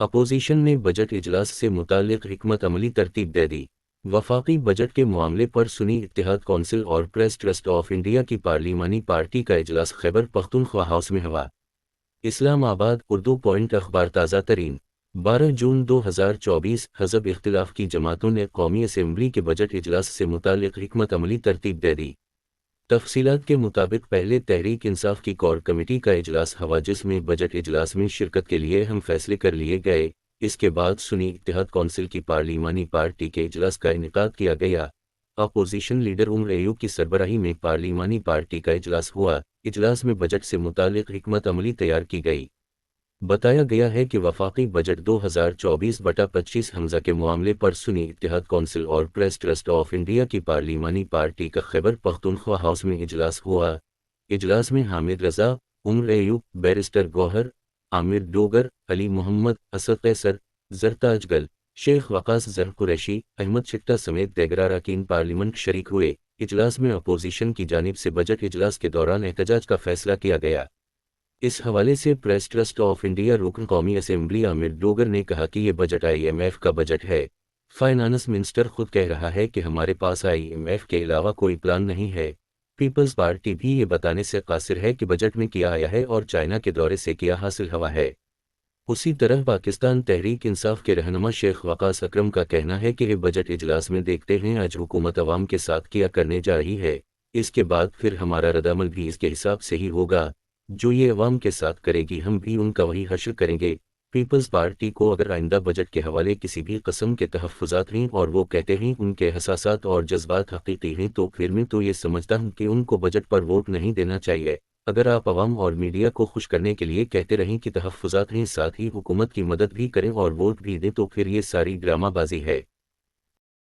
Opposition نے budget اجلاس سے متعلق حکمت عملی ترتیب دے دی۔ وفاقی بجٹ کے معاملے پر سنی اتحاد کونسل اور پریس ٹرسٹ آف انڈیا کی پارلیمانی پارٹی کا اجلاس خیبر پختونخوا ہاؤس میں ہوا۔ اسلام آباد، اردو پوائنٹ اخبار۔ تازہ ترین 12 جون 2024۔ حزب اختلاف کی جماعتوں نے قومی اسمبلی کے بجٹ اجلاس سے متعلق حکمت عملی ترتیب دے دی۔ تفصیلات کے مطابق پہلے تحریک انصاف کی کور کمیٹی کا اجلاس ہوا جس میں بجٹ اجلاس میں شرکت کے لیے اہم فیصلے کر لیے گئے۔ اس کے بعد سنی اتحاد کونسل کی پارلیمانی پارٹی کے اجلاس کا انعقاد کیا گیا۔ اپوزیشن لیڈر عمر ایوب کی سربراہی میں پارلیمانی پارٹی کا اجلاس ہوا۔ اجلاس میں بجٹ سے متعلق حکمت عملی تیار کی گئی۔ بتایا گیا ہے کہ وفاقی بجٹ 2024-25 حمزہ کے معاملے پر سنی اتحاد کونسل اور پریس ٹرسٹ آف انڈیا کی پارلیمانی پارٹی کا خیبر پختونخوا ہاؤس میں اجلاس ہوا۔ اجلاس میں حامد رضا، عمر ایوب، بیرسٹر گوہر، عامر ڈوگر، علی محمد، اسد قیصر، زرتاج گل، شیخ وقاص زر قریشی، احمد چٹا سمیت دیگر اراکین پارلیمنٹ شریک ہوئے۔ اجلاس میں اپوزیشن کی جانب سے بجٹ اجلاس کے دوران احتجاج کا فیصلہ کیا گیا۔ اس حوالے سے پریس ٹرسٹ آف انڈیا رکن قومی اسمبلی عامر ڈوگر نے کہا کہ یہ بجٹ IMF کا بجٹ ہے۔ فائنانس منسٹر خود کہہ رہا ہے کہ ہمارے پاس IMF کے علاوہ کوئی پلان نہیں ہے۔ پیپلز پارٹی بھی یہ بتانے سے قاصر ہے کہ بجٹ میں کیا آیا ہے اور چائنا کے دورے سے کیا حاصل ہوا ہے۔ اسی طرح پاکستان تحریک انصاف کے رہنما شیخ وقاص اکرم کا کہنا ہے کہ یہ بجٹ اجلاس میں دیکھتے ہیں آج حکومت عوام کے ساتھ کیا کرنے جا رہی ہے، اس کے بعد پھر ہمارا ردعمل بھی اس کے حساب سے ہی ہوگا۔ جو یہ عوام کے ساتھ کرے گی ہم بھی ان کا وہی حشر کریں گے۔ پیپلز پارٹی کو اگر آئندہ بجٹ کے حوالے کسی بھی قسم کے تحفظات ہیں اور وہ کہتے ہیں ان کے احساسات اور جذبات حقیقی ہیں تو پھر میں تو یہ سمجھتا ہوں کہ ان کو بجٹ پر ووٹ نہیں دینا چاہیے۔ اگر آپ عوام اور میڈیا کو خوش کرنے کے لیے کہتے رہیں کہ تحفظات ہیں ساتھ ہی حکومت کی مدد بھی کریں اور ووٹ بھی دیں تو پھر یہ ساری ڈرامہ بازی ہے۔